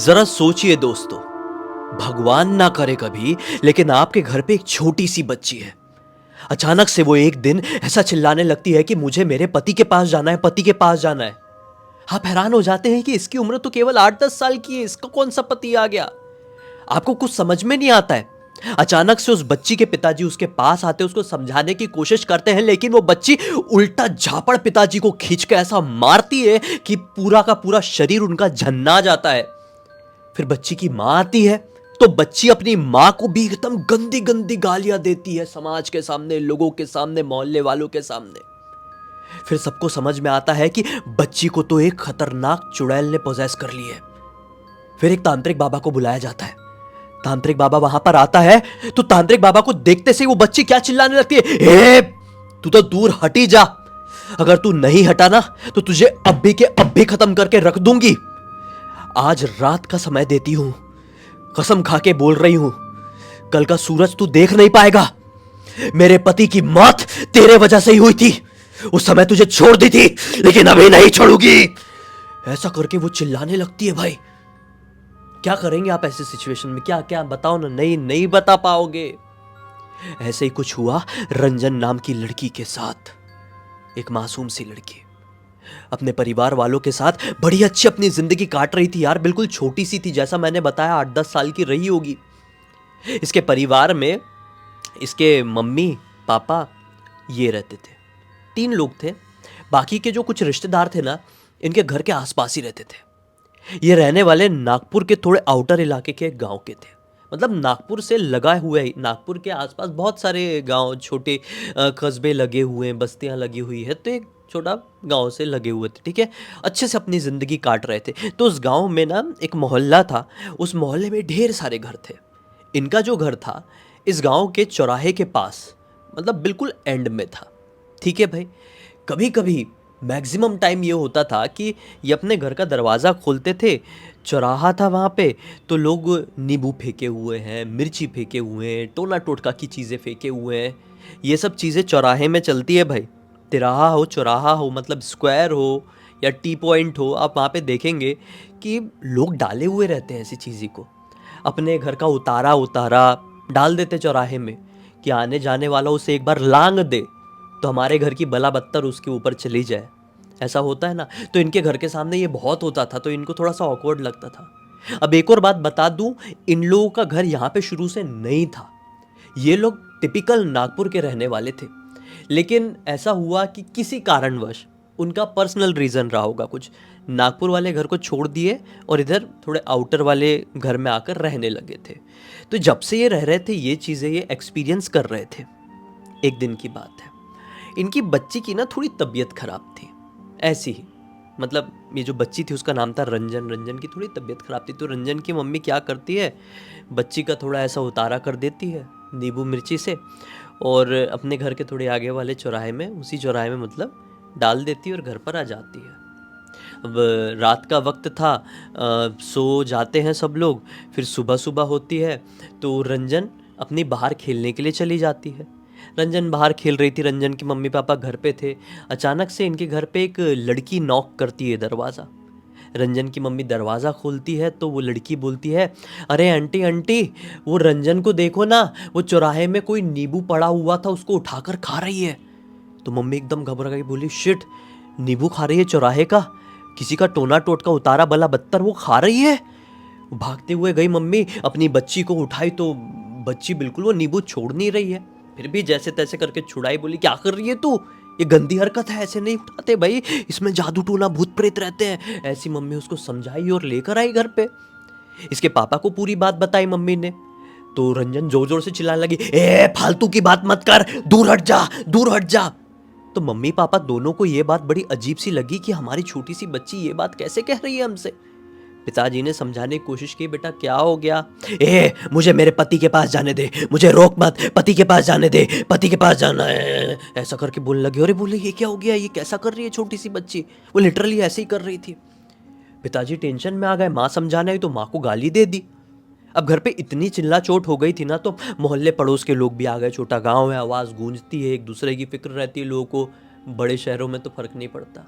जरा सोचिए दोस्तों, भगवान ना करे कभी, लेकिन आपके घर पे एक छोटी सी बच्ची है। अचानक से वो एक दिन ऐसा चिल्लाने लगती है कि मुझे मेरे पति के पास जाना है, पति के पास जाना है। आप हैरान हो जाते हैं कि इसकी उम्र तो केवल 8-10 साल की है, इसका कौन सा पति आ गया। आपको कुछ समझ में नहीं आता है। अचानक से उस बच्ची के पिताजी उसके पास आते, उसको समझाने की कोशिश करते हैं, लेकिन वो बच्ची उल्टा झापड़ पिताजी को खींच के ऐसा मारती है कि पूरा का पूरा शरीर उनका झन्ना जाता है। फिर बच्ची की मां आती है तो बच्ची अपनी मां को भी एकदम गंदी गंदी गालियां देती है, समाज के सामने, लोगों के सामने, मोहल्ले वालों के सामने। फिर सबको समझ में आता है कि बच्ची को तो एक खतरनाक चुड़ैल ने पोजेस कर ली है। फिर एक तांत्रिक बाबा को बुलाया जाता है। तांत्रिक बाबा वहां पर आता है तो तांत्रिक बाबा को देखते से वो बच्ची क्या चिल्लाने लगती है, ए, तू तो दूर हटी जा, अगर तू नहीं हटा ना तो तुझे अभी के अभी खत्म करके रख दूंगी। आज रात का समय देती हूं, कसम खा के बोल रही हूं, कल का सूरज तू देख नहीं पाएगा। मेरे पति की मौत तेरे वजह से ही हुई थी, उस समय तुझे छोड़ दी थी, लेकिन अभी नहीं छोड़ूंगी। ऐसा करके वो चिल्लाने लगती है। भाई क्या करेंगे आप ऐसे सिचुएशन में? क्या क्या बताओ ना। नहीं नहीं बता पाओगे। ऐसे ही कुछ हुआ रंजन नाम की लड़की के साथ। एक मासूम सी लड़की अपने परिवार वालों के साथ बड़ी अच्छी अपनी जिंदगी काट रही थी यार। बिल्कुल छोटी सी थी, जैसा मैंने बताया 8-10 साल की रही होगी। इसके परिवार में इसके मम्मी पापा ये रहते थे, 3 लोग थे। बाकी के जो कुछ रिश्तेदार थे ना, इनके घर के आसपास ही रहते थे। ये रहने वाले नागपुर के थोड़े आउटर इलाके के गांव के थे। मतलब नागपुर से लगा हुआ है, नागपुर के आसपास बहुत सारे गांव, छोटे कस्बे लगे हुए हैं, बस्तियां लगी हुई है, तो एक छोटा गांव से लगे हुए थे। ठीक है, अच्छे से अपनी ज़िंदगी काट रहे थे। तो उस गांव में ना एक मोहल्ला था, उस मोहल्ले में ढेर सारे घर थे। इनका जो घर था इस गांव के चौराहे के पास, मतलब बिल्कुल एंड में था। ठीक है भाई, कभी कभी मैक्सिमम टाइम ये होता था कि ये अपने घर का दरवाज़ा खोलते थे, चौराहा था वहाँ पे, तो लोग नींबू फेंके हुए हैं, मिर्ची फेंके हुए हैं, टोना टोटका की चीज़ें फेंके हुए हैं। ये सब चीज़ें चौराहे में चलती है भाई। तिराहा हो, चौराहा हो, मतलब स्क्वायर हो या टी पॉइंट हो, आप वहाँ पे देखेंगे कि लोग डाले हुए रहते हैं ऐसी चीज़ी को। अपने घर का उतारा उतारा डाल देते चौराहे में कि आने जाने वाला उसे एक बार लांग दे तो हमारे घर की बला बत्तर उसके ऊपर चली जाए। ऐसा होता है ना। तो इनके घर के सामने ये बहुत होता था, तो इनको थोड़ा सा ऑकवर्ड लगता था। अब एक और बात बता दूं, इन लोगों का घर यहाँ पे शुरू से नहीं था। ये लोग टिपिकल नागपुर के रहने वाले थे, लेकिन ऐसा हुआ कि किसी कारणवश, उनका पर्सनल रीज़न रहा होगा कुछ, नागपुर वाले घर को छोड़ दिए और इधर थोड़े आउटर वाले घर में आकर रहने लगे थे। तो जब से ये रह रहे थे, ये चीज़ें ये एक्सपीरियंस कर रहे थे। एक दिन की बात है, इनकी बच्ची की ना थोड़ी तबीयत खराब थी, ऐसी ही। मतलब ये जो बच्ची थी उसका नाम था रंजन। रंजन की थोड़ी तबीयत खराब थी, तो रंजन की मम्मी क्या करती है, बच्ची का थोड़ा ऐसा उतारा कर देती है नींबू मिर्ची से, और अपने घर के थोड़े आगे वाले चौराहे में, उसी चौराहे में मतलब डाल देती है और घर पर आ जाती है। अब रात का वक्त था, सो जाते हैं सब लोग। फिर सुबह सुबह होती है तो रंजन अपनी बाहर खेलने के लिए चली जाती है। रंजन बाहर खेल रही थी, रंजन के मम्मी पापा घर पे थे। अचानक से इनके घर पे एक लड़की नॉक करती है दरवाज़ा। रंजन की मम्मी दरवाज़ा खोलती है तो वो लड़की बोलती है, अरे आंटी आंटी, वो रंजन को देखो ना, वो चौराहे में कोई नींबू पड़ा हुआ था, उसको उठाकर खा रही है। तो मम्मी एकदम घबरा गई, बोली शिट, नींबू खा रही है चौराहे का, किसी का टोना टोटका उतारा बला बत्तर वो खा रही है। भागते हुए गई मम्मी, अपनी बच्ची को उठाई तो बच्ची बिल्कुल वो नींबू छोड़ नहीं रही है। फिर भी जैसे तैसे करके छुड़ाई, बोली क्या कर रही है तू, ये गंदी हरकत है, ऐसे नहीं उठाते भाई, इसमें जादू टोना भूत प्रेत रहते हैं। ऐसी मम्मी उसको समझाई और लेकर आई घर पे। इसके पापा को पूरी बात बताई मम्मी ने, तो रंजन जोर जोर से चिल्लाने लगी, ए फालतू की बात मत कर, दूर हट जा, दूर हट जा। तो मम्मी पापा दोनों को ये बात बड़ी अजीब सी लगी कि हमारी छोटी सी बच्ची ये बात कैसे कह रही है हमसे। पिताजी ने समझाने की कोशिश की, बेटा क्या हो गया, ए मुझे मेरे पति के पास जाने दे, मुझे रोक मत, पति के पास जाने दे, पति के पास जाना है, ऐसा करके बोलने लगे। अरे बोले ये क्या हो गया, ये कैसा कर रही है छोटी सी बच्ची, वो लिटरली ऐसे ही कर रही थी। पिताजी टेंशन में आ गए, माँ समझाने आई तो माँ को गाली दे दी। अब घर पे इतनी चिल्ला चोट हो गई थी ना, तो मोहल्ले पड़ोस के लोग भी आ गए। छोटा गांव है, आवाज़ गूंजती है, एक दूसरे की फिक्र रहती है लोगों को। बड़े शहरों में तो फर्क नहीं पड़ता।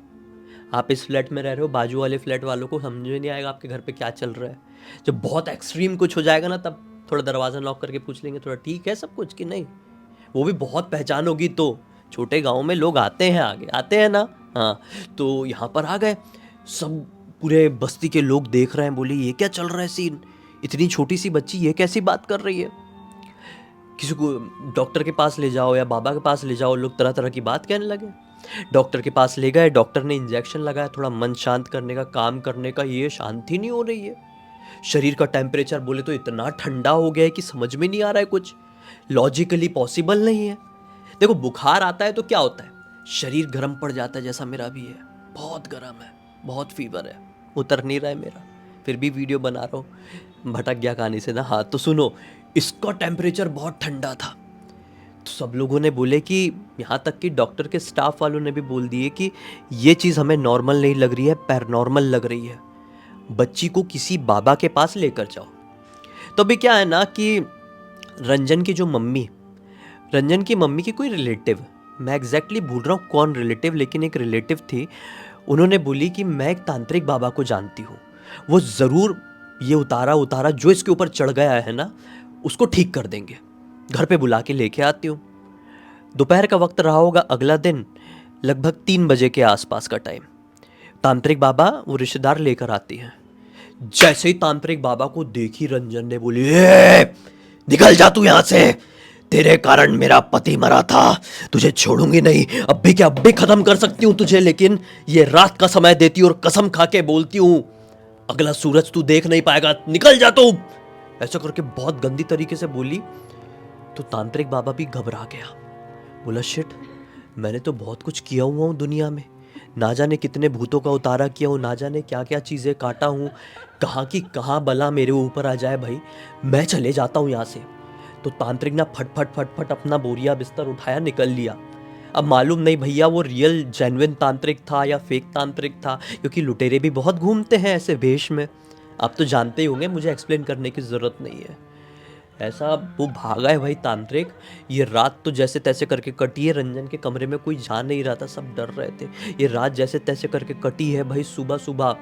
आप इस फ्लैट में रह रहे हो, बाजू वाले फ्लैट वालों को समझ में नहीं आएगा आपके घर पे क्या चल रहा है। जब बहुत एक्सट्रीम कुछ हो जाएगा ना, तब थोड़ा दरवाज़ा नॉक करके पूछ लेंगे थोड़ा ठीक है सब कुछ कि नहीं। वो भी बहुत पहचान होगी तो। छोटे गांव में लोग आते हैं, आगे आते हैं ना। हाँ, तो यहाँ पर आ गए सब, पूरे बस्ती के लोग देख रहे हैं, बोले ये क्या चल रहा है सीन, इतनी छोटी सी बच्ची ये कैसी बात कर रही है। किसी को डॉक्टर के पास ले जाओ या बाबा के पास ले जाओ, लोग तरह तरह की बात कहने लगे। डॉक्टर के पास ले गए, डॉक्टर ने इंजेक्शन लगाया थोड़ा मन शांत करने का, काम करने का, ये शांति नहीं हो रही है। शरीर का टेम्परेचर बोले तो इतना ठंडा हो गया है कि समझ में नहीं आ रहा है, कुछ लॉजिकली पॉसिबल नहीं है। देखो बुखार आता है तो क्या होता है, शरीर गर्म पड़ जाता है, जैसा मेरा भी है, बहुत गर्म है, बहुत फीवर है, उतर नहीं रहा है मेरा, फिर भी वीडियो बना रहा हूँ, भटक गया कहानी से ना। हाँ तो सुनो, इसका टेम्परेचर बहुत ठंडा था, तो सब लोगों ने बोले कि यहाँ तक कि डॉक्टर के स्टाफ वालों ने भी बोल दिए कि ये चीज़ हमें नॉर्मल नहीं लग रही है, पैरानॉर्मल लग रही है, बच्ची को किसी बाबा के पास लेकर जाओ। तो अभी क्या है ना कि रंजन की मम्मी की कोई रिलेटिव, मैं एग्जैक्टली भूल रहा हूँ कौन रिलेटिव, लेकिन एक रिलेटिव थी, उन्होंने बोली कि मैं एक तांत्रिक बाबा को जानती हूँ, वो ज़रूर ये उतारा जो इसके ऊपर चढ़ गया है ना उसको ठीक कर देंगे, घर पे बुला के लेके आती हूँ। दोपहर का वक्त रहा होगा, अगला दिन लगभग 3 बजे के आसपास का टाइम, तांत्रिक बाबा वो रिश्तेदार लेकर आती हैं। जैसे ही तांत्रिक बाबा को देखी, रंजन ने बोली निकल जा तू यहां से, तेरे कारण मेरा पति मरा था, तुझे छोड़ूंगी नहीं, अब भी क्या, अब भी खत्म कर सकती हूँ तुझे, लेकिन ये रात का समय देती हूँ और कसम खा के बोलती हूँ अगला सूरज तू देख नहीं पाएगा, निकल जा तू। ऐसा करके बहुत गंदी तरीके से बोली। तो तांत्रिक बाबा भी घबरा गया, बोला शिट, मैंने तो बहुत कुछ किया हुआ हूँ दुनिया में, ना जाने कितने भूतों का उतारा किया हूँ, ना जाने क्या क्या चीज़ें काटा हूँ, कहाँ की कहाँ बला मेरे ऊपर आ जाए, भाई मैं चले जाता हूँ यहाँ से। तो तांत्रिक ना फट अपना बोरिया बिस्तर उठाया, निकल लिया। अब मालूम नहीं भैया वो रियल जेन्युइन तांत्रिक था या फेक तांत्रिक था, क्योंकि लुटेरे भी बहुत घूमते हैं ऐसे वेश में, आप तो जानते ही होंगे, मुझे एक्सप्लेन करने की ज़रूरत नहीं है। ऐसा वो भागा है भाई तांत्रिक। ये रात तो जैसे तैसे करके कटी है, रंजन के कमरे में कोई जा नहीं रहा था, सब डर रहे थे। ये रात जैसे तैसे करके कटी है भाई। सुबह सुबह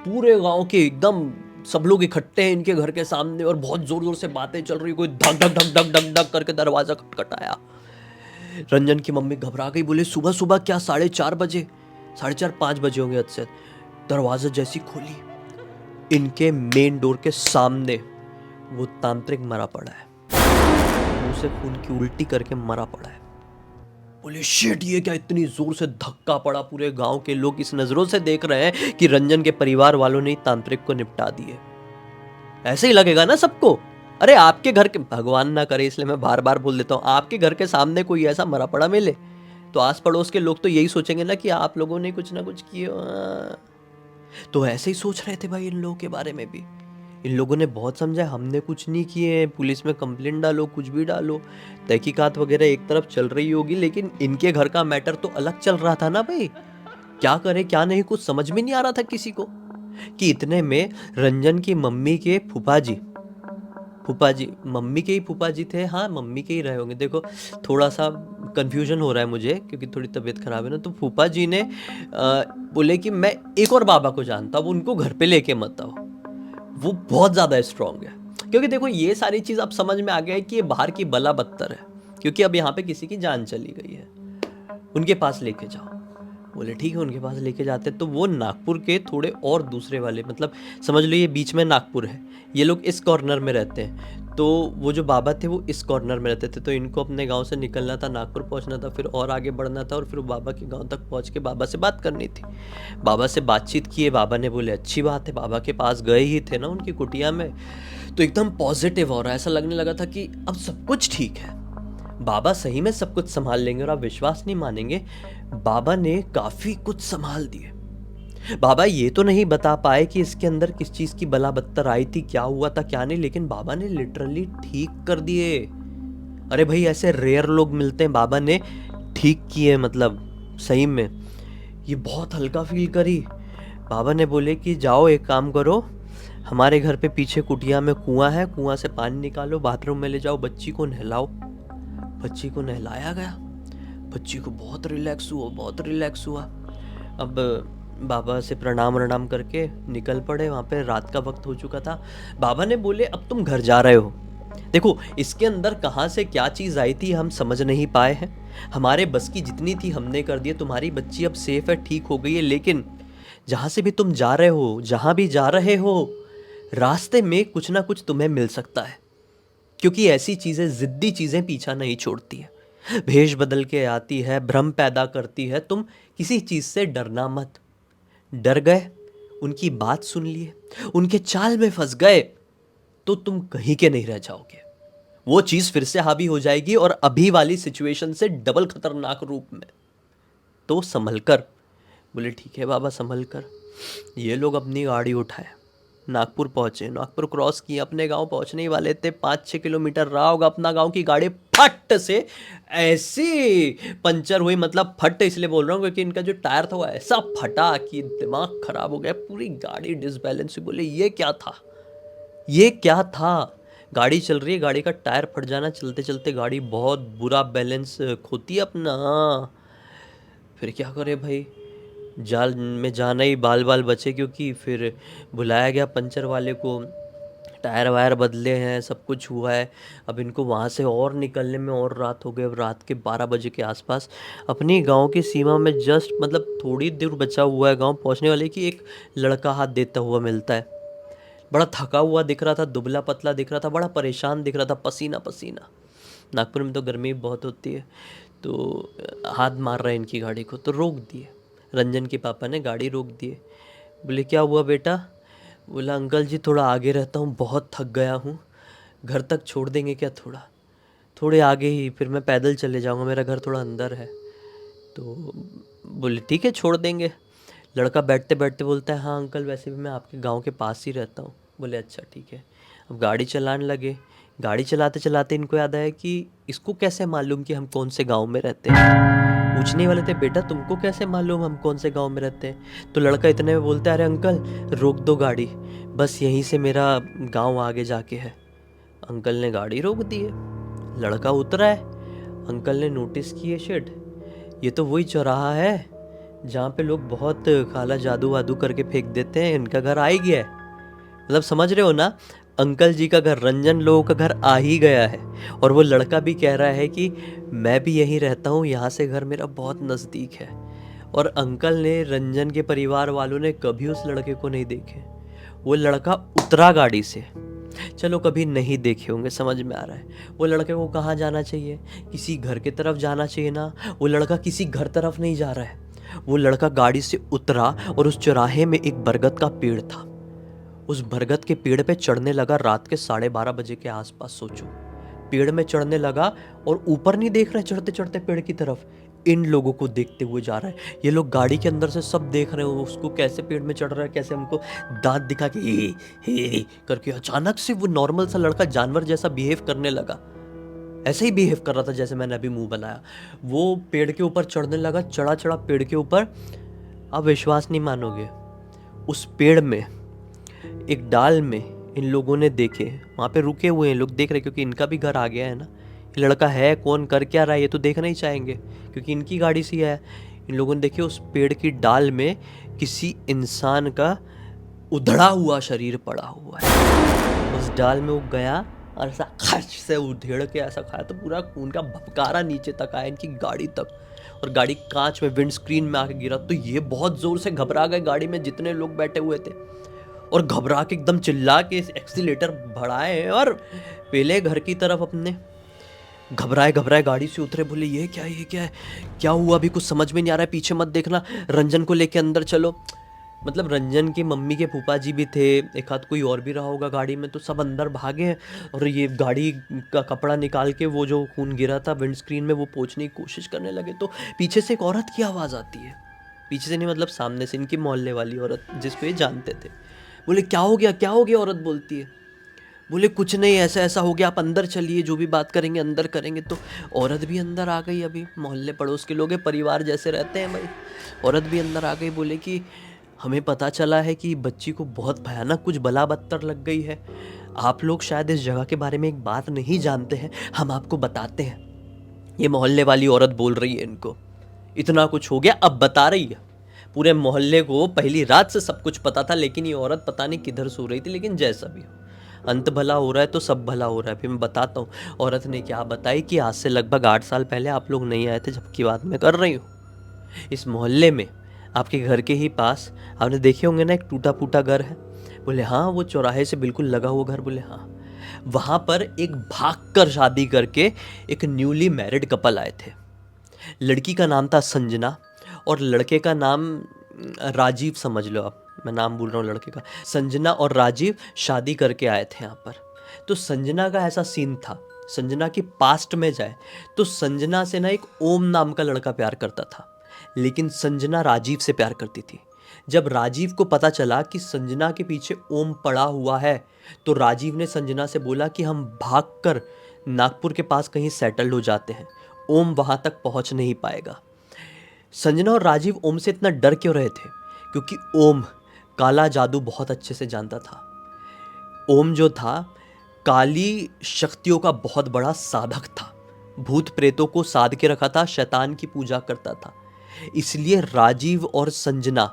पूरे गांव के एकदम सब लोग इकट्ठे हैं इनके घर के सामने और बहुत जोर जोर से बातें चल रही, कोई धक धक धक धक धक धक करके दरवाजा खटखटाया। रंजन की मम्मी घबरा गई, बोले सुबह सुबह क्या, 4:30 बजे, 4:30 5 बजे होंगे हद से। दरवाजा जैसी खोली, इनके मेन डोर के सामने वो तांत्रिक मरा पड़ा है, मुंह से खून की उल्टी करके मरा पड़ा है। बोले शिट, ये क्या, इतनी जोर से धक्का पड़ा, पूरे गांव के लोग इस नजरों से देख रहे हैं कि रंजन के परिवार वालों ने तांत्रिक को निपटा दिए। ऐसे ही लगेगा ना सबको। अरे आपके घर के, भगवान ना करे इसलिए मैं बार बार बोल देता हूँ, आपके घर के सामने कोई ऐसा मरा पड़ा मिले तो आस पड़ोस के लोग तो यही सोचेंगे ना कि आप लोगों ने कुछ ना कुछ किया। तो ऐसे ही सोच रहे थे भाई इन लोगों के बारे में भी। इन लोगों ने बहुत समझा, हमने कुछ नहीं किए, पुलिस में कंप्लेंट डालो, कुछ भी डालो, तहकीकात वगैरह एक तरफ चल रही होगी, लेकिन इनके घर का मैटर तो अलग चल रहा था ना भाई। क्या करे क्या नहीं, कुछ समझ में नहीं आ रहा था किसी को। कि इतने में रंजन की मम्मी के फूफा जी, मम्मी के ही फूफा जी थे, हाँ मम्मी के ही रहे होंगे, देखो थोड़ा सा कंफ्यूजन हो रहा है मुझे क्योंकि थोड़ी तबीयत खराब है ना। तो फूफा जी ने बोले कि मैं एक और बाबा को जानता हूँ, उनको घर पे लेके मत आओ, वो बहुत ज़्यादा स्ट्रांग है। क्योंकि देखो ये सारी चीज़ अब समझ में आ गया है कि ये बाहर की बला बदतर है, क्योंकि अब यहाँ पे किसी की जान चली गई है, उनके पास लेके जाओ। बोले ठीक है, उनके पास लेके जाते। तो वो नागपुर के थोड़े और दूसरे वाले, मतलब समझ लो ये बीच में नागपुर है, ये लोग इस कॉर्नर में रहते हैं, तो वो जो बाबा थे वो इस कॉर्नर में रहते थे। तो इनको अपने गांव से निकलना था, नागपुर पहुंचना था, फिर और आगे बढ़ना था और फिर बाबा के गांव तक पहुंच के बाबा से बात करनी थी। बाबा से बातचीत किए, बाबा ने बोले अच्छी बात है, बाबा के पास गए ही थे ना उनकी कुटिया में, तो एकदम पॉजिटिव हो रहा है, ऐसा लगने लगा था कि अब सब कुछ ठीक है, बाबा सही में सब कुछ संभाल लेंगे। और आप विश्वास नहीं मानेंगे, बाबा ने काफी कुछ संभाल दिए। बाबा ये तो नहीं बता पाए कि इसके अंदर किस चीज की बला बत्तर आई थी, क्या हुआ था क्या नहीं, लेकिन बाबा ने लिटरली ठीक कर दिए। अरे भाई ऐसे रेयर लोग मिलते हैं, बाबा ने ठीक किए, मतलब सही में ये बहुत हल्का फील करी। बाबा ने बोले कि जाओ एक काम करो, हमारे घर पे पीछे कुटिया में कुआं है, कुआं से पानी निकालो, बाथरूम में ले जाओ, बच्ची को नहलाओ। बच्ची को नहलाया गया, बच्ची को बहुत रिलैक्स हुआ। अब बाबा से प्रणाम वणाम करके निकल पड़े। वहाँ पे रात का वक्त हो चुका था। बाबा ने बोले अब तुम घर जा रहे हो। देखो इसके अंदर कहाँ से क्या चीज़ आई थी हम समझ नहीं पाए हैं। हमारे बस की जितनी थी हमने कर दी। तुम्हारी बच्ची अब सेफ है, ठीक हो गई है, लेकिन जहाँ से भी तुम जा रहे हो, जहाँ भी जा रहे हो, रास्ते में कुछ ना कुछ तुम्हें मिल सकता है। क्योंकि ऐसी चीज़ें, ज़िद्दी चीज़ें पीछा नहीं छोड़ती है। भेष बदल के आती है, भ्रम पैदा करती है। तुम किसी चीज़ से डरना मत। डर गए, उनकी बात सुन लिए, उनके चाल में फंस गए, तो तुम कहीं के नहीं रह जाओगे। वो चीज़ फिर से हावी हो जाएगी और अभी वाली सिचुएशन से डबल खतरनाक रूप में। तो संभल कर। बोले ठीक है बाबा, संभल कर। ये लोग अपनी गाड़ी उठाए, नागपुर पहुंचे। नागपुर क्रॉस किए, अपने गांव पहुंचने ही वाले थे। 5-6 किलोमीटर रहा होगा अपना गांव की गाड़ी फट से ऐसी पंचर हुई। मतलब फट इसलिए बोल रहा हूँ क्योंकि इनका जो टायर था वो ऐसा फटा कि दिमाग खराब हो गया, पूरी गाड़ी डिसबैलेंस हुई। बोले ये क्या था, ये क्या था। गाड़ी चल रही है, गाड़ी का टायर फट जाना, चलते चलते गाड़ी बहुत बुरा बैलेंस खोती है अपना। फिर क्या करे भाई, जाल में जाना ही बाल बाल बचे। क्योंकि फिर बुलाया गया पंचर वाले को, टायर वायर बदले हैं, सब कुछ हुआ है। अब इनको वहाँ से और निकलने में और रात हो गई। अब रात के 12 बजे के आसपास अपनी गांव की सीमा में जस्ट मतलब थोड़ी दूर बचा हुआ है गांव पहुँचने वाले की, एक लड़का हाथ देता हुआ मिलता है। बड़ा थका हुआ दिख रहा था, दुबला पतला दिख रहा था, बड़ा परेशान दिख रहा था, पसीना पसीना। नागपुर में तो गर्मी बहुत होती है। तो हाथ मार रहा है इनकी गाड़ी को, तो रोक दिए। रंजन के पापा ने गाड़ी रोक दिए। बोले क्या हुआ बेटा। बोला अंकल जी थोड़ा आगे रहता हूँ, बहुत थक गया हूँ, घर तक छोड़ देंगे क्या। थोड़े आगे ही, फिर मैं पैदल चले जाऊँगा, मेरा घर थोड़ा अंदर है। तो बोले ठीक है छोड़ देंगे। लड़का बैठते बैठते बोलता है हाँ अंकल वैसे भी मैं आपके गांव के पास ही रहता हूँ। बोले अच्छा ठीक है। अब गाड़ी चलाने लगे। गाड़ी चलाते चलाते इनको याद आया कि इसको कैसे मालूम कि हम कौन से गांव में रहते हैं। पूछने वाले थे बेटा तुमको कैसे मालूम हम कौन से गांव में रहते हैं। तो लड़का इतने में बोलता है अरे अंकल रोक दो गाड़ी, बस यहीं से मेरा गाँव आगे जाके है। अंकल ने गाड़ी रोक दी है। लड़का उतरा है। अंकल ने नोटिस किए शिट, ये तो वही चौराहा है जहाँ पे लोग बहुत काला जादू वादू करके फेंक देते हैं। इनका घर आ ही गया है। मतलब समझ रहे हो ना, अंकल जी का घर, रंजन लोगों का घर आ ही गया है। और वो लड़का भी कह रहा है कि मैं भी यहीं रहता हूँ, यहाँ से घर मेरा बहुत नज़दीक है। और अंकल ने, रंजन के परिवार वालों ने कभी उस लड़के को नहीं देखे। वो लड़का उतरा गाड़ी से, चलो कभी नहीं देखे होंगे, समझ में आ रहा है। वो लड़के को कहाँ जाना चाहिए, किसी घर की तरफ जाना चाहिए ना। वो लड़का किसी घर तरफ नहीं जा रहा है। वो लड़का गाड़ी से उतरा और उस चौराहे में एक बरगद का पेड़ था। उस बरगद के पेड़ पे चढ़ने लगा रात के 12:30 के आसपास। सोचो, पेड़ में चढ़ने लगा और ऊपर नहीं देख रहे, चढ़ते चढ़ते पेड़ की तरफ इन लोगों को देखते हुए जा रहा है। ये लोग गाड़ी के अंदर से सब देख रहे हो उसको कैसे पेड़ में चढ़ रहा है, कैसे हमको दांत दिखा के हे करके। अचानक से वो नॉर्मल सा लड़का जानवर जैसा बिहेव करने लगा। ऐसे ही बिहेव कर रहा था जैसे मैंने अभी मुंह बनाया। वो पेड़ के ऊपर चढ़ने लगा, चढ़ा चढ़ा पेड़ के ऊपर। आप विश्वास नहीं मानोगे, उस पेड़ में एक डाल में इन लोगों ने देखे, वहाँ पे रुके हुए हैं लोग, देख रहे क्योंकि इनका भी घर आ गया है ना। ये लड़का है कौन, कर क्या रहा है, ये तो देखना ही चाहेंगे क्योंकि इनकी गाड़ी सी है। इन लोगों ने देखे उस पेड़ की डाल में किसी इंसान का उधड़ा हुआ शरीर पड़ा हुआ है। उस डाल में वो गया और ऐसा खच से उधेड़ के ऐसा खाया तो पूरा खून का भपकारा नीचे तक आया इनकी गाड़ी तक। और गाड़ी कांच में, विंड स्क्रीन में आके गिरा। तो ये बहुत जोर से घबरा गए, गाड़ी में जितने लोग बैठे हुए थे, और घबरा के एकदम चिल्ला के एक्सीलेटर बढ़ाए और पहले घर की तरफ अपने घबराए घबराए गाड़ी से उतरे। बोले ये क्या है, क्या हुआ, अभी कुछ समझ में नहीं आ रहा है, पीछे मत देखना, रंजन को लेके अंदर चलो। मतलब रंजन की मम्मी के फूफा जी भी थे, एक आध कोई और भी रहा होगा गाड़ी में। तो सब अंदर भागे और ये गाड़ी का कपड़ा निकाल के वो जो खून गिरा था विंड स्क्रीन में वो पोंछने की कोशिश करने लगे। तो पीछे से एक औरत की आवाज़ आती है। पीछे से नहीं मतलब सामने से, इनकी मोहल्ले वाली औरत जिसको ये जानते थे। बोले क्या हो गया, औरत बोलती है। बोले कुछ नहीं, ऐसा ऐसा हो गया, आप अंदर चलिए, जो भी बात करेंगे अंदर करेंगे। तो औरत भी अंदर आ गई। अभी मोहल्ले पड़ोस के लोग हैं, परिवार जैसे रहते हैं भाई। औरत भी अंदर आ गई। बोले कि हमें पता चला है कि बच्ची को बहुत भयानक कुछ बला बत्तर लग गई है। आप लोग शायद इस जगह के बारे में एक बात नहीं जानते हैं, हम आपको बताते हैं। ये मोहल्ले वाली औरत बोल रही है इनको, इतना कुछ हो गया अब बता रही है। पूरे मोहल्ले को पहली रात से सब कुछ पता था, लेकिन ये औरत पता नहीं किधर सो रही थी। लेकिन जैसा भी हो, अंत भला हो रहा है तो सब भला हो रहा है। फिर मैं बताता हूँ औरत ने क्या बताई कि आज से लगभग 8 साल पहले आप लोग नहीं आए थे, जबकि बात मैं कर रही हूँ। इस मोहल्ले में आपके घर के ही पास आपने देखे होंगे ना, एक टूटा फूटा घर है। बोले हाँ, वो चौराहे से बिल्कुल लगा हुआ घर। बोले हाँ, वहाँ पर एक भागकर शादी करके एक न्यूली मैरिड कपल आए थे। लड़की का नाम था संजना और लड़के का नाम राजीव समझ लो आप, मैं नाम बोल रहा हूँ लड़के का। संजना और राजीव शादी करके आए थे यहाँ पर। तो संजना का ऐसा सीन था, संजना की पास्ट में जाए तो संजना से ना एक ओम नाम का लड़का प्यार करता था, लेकिन संजना राजीव से प्यार करती थी। जब राजीव को पता चला कि संजना के पीछे ओम पड़ा हुआ है, तो राजीव ने संजना से बोला कि हम भागकर नागपुर के पास कहीं सेटल्ड हो जाते हैं, ओम वहाँ तक पहुँच नहीं पाएगा। संजना और राजीव ओम से इतना डर क्यों रहे थे? क्योंकि ओम काला जादू बहुत अच्छे से जानता था। ओम जो था काली शक्तियों का बहुत बड़ा साधक था, भूत प्रेतों को साध के रखा था, शैतान की पूजा करता था। इसलिए राजीव और संजना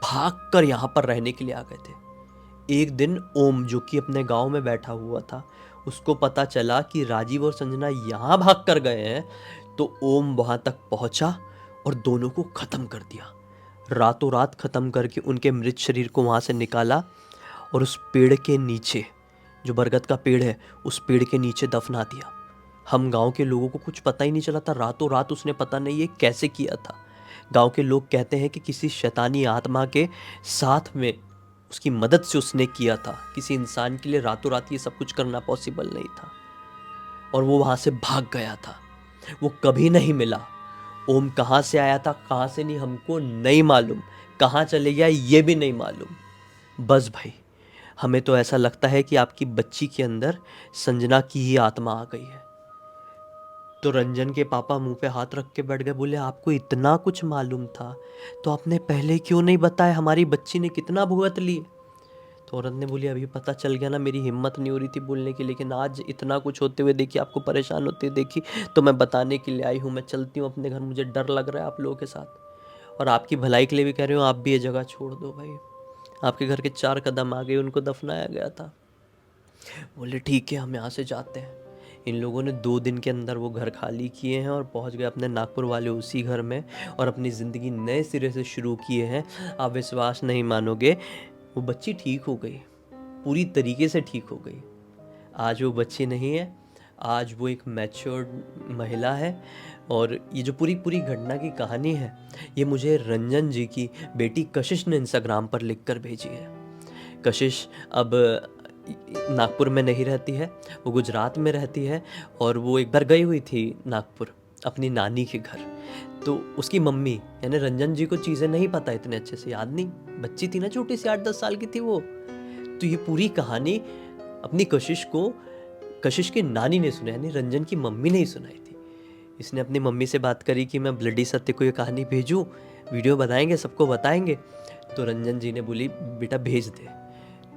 भागकर यहाँ पर रहने के लिए आ गए थे। एक दिन ओम जो कि अपने गांव में बैठा हुआ था, उसको पता चला कि राजीव और संजना यहाँ भाग कर गए हैं, तो ओम वहाँ तक पहुँचा और दोनों को ख़त्म कर दिया। रातों रात ख़त्म करके उनके मृत शरीर को वहाँ से निकाला और उस पेड़ के नीचे, जो बरगद का पेड़ है, उस पेड़ के नीचे दफना दिया। हम गांव के लोगों को कुछ पता ही नहीं चला था, रातों रात उसने पता नहीं ये कैसे किया था। गांव के लोग कहते हैं कि किसी शैतानी आत्मा के साथ में उसकी मदद से उसने किया था। किसी इंसान के लिए रातों रात ये सब कुछ करना पॉसिबल नहीं था और वो वहाँ से भाग गया था। वो कभी नहीं मिला। ओम कहाँ से आया था, कहाँ से नहीं, हमको नहीं मालूम। कहाँ चले गया ये भी नहीं मालूम। बस भाई, हमें तो ऐसा लगता है कि आपकी बच्ची के अंदर संजना की ही आत्मा आ गई है। तो रंजन के पापा मुंह पे हाथ रख के बैठ गए। बोले आपको इतना कुछ मालूम था तो आपने पहले क्यों नहीं बताया, हमारी बच्ची ने कितना भुगत ली। तो औरत ने बोली अभी पता चल गया ना, मेरी हिम्मत नहीं हो रही थी बोलने की, लेकिन आज इतना कुछ होते हुए देखी, आपको परेशान होते हुए देखी, तो मैं बताने के लिए आई हूँ। मैं चलती हूँ अपने घर, मुझे डर लग रहा है आप लोगों के साथ, और आपकी भलाई के लिए भी कह रही हूँ, आप भी ये जगह छोड़ दो भाई। आपके घर के 4 कदम आगे उनको दफनाया गया था। बोले ठीक है, हम यहाँ से जाते हैं। इन लोगों ने 2 दिन के अंदर वो घर खाली किए हैं और पहुँच गए अपने नागपुर वाले उसी घर में, और अपनी ज़िंदगी नए सिरे से शुरू किए हैं। आप विश्वास नहीं मानोगे, वो बच्ची ठीक हो गई, पूरी तरीके से ठीक हो गई। आज वो बच्ची नहीं है, आज वो एक मैच्योर्ड महिला है। और ये जो पूरी घटना की कहानी है, ये मुझे रंजन जी की बेटी कशिश ने इंस्टाग्राम पर लिख कर भेजी है। कशिश अब नागपुर में नहीं रहती है, वो गुजरात में रहती है, और वो एक बार गई हुई थी नागपुर अपनी नानी के घर। तो उसकी मम्मी यानी रंजन जी को चीज़ें नहीं पता इतने अच्छे से, याद नहीं, बच्ची थी ना छोटी सी, 8-10 साल की थी वो। तो ये पूरी कहानी अपनी कशिश की नानी ने सुनाई, यानी रंजन की मम्मी ने ही सुनाई थी। इसने अपनी मम्मी से बात करी कि मैं ब्लडी सत्य को ये कहानी भेजूँ, वीडियो बनाएंगे, सबको बताएंगे। तो रंजन जी ने बोली बेटा भेज दे।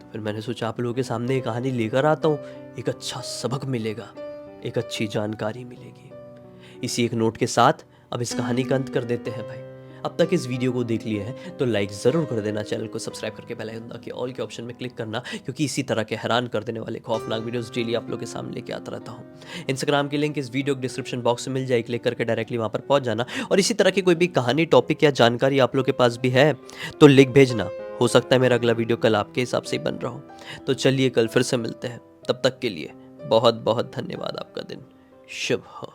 तो फिर मैंने सोचा आप लोगों के सामने ये कहानी लेकर आता हूँ, एक अच्छा सबक मिलेगा, एक अच्छी जानकारी मिलेगी। इसी एक नोट के साथ अब इस कहानी का अंत कर देते हैं भाई। अब तक इस वीडियो को देख लिया है तो लाइक ज़रूर कर देना, चैनल को सब्सक्राइब करके बेल आइकन के ऑल के ऑप्शन में क्लिक करना, क्योंकि इसी तरह के हैरान कर देने वाले खौफनाक वीडियोस डेली आप लोगों के सामने लेके आता रहता हूँ। इंस्टाग्राम की लिंक इस वीडियो के डिस्क्रिप्शन बॉक्स में मिल जाए, क्लिक करके डायरेक्टली वहाँ पर पहुँच जाना। और इसी तरह की कोई भी कहानी, टॉपिक या जानकारी आप लोग के पास भी है तो लिख भेजना। हो सकता है मेरा अगला वीडियो कल आपके हिसाब से ही बन रहा हो। तो चलिए कल फिर से मिलते हैं, तब तक के लिए बहुत बहुत धन्यवाद। आपका दिन शुभ हो।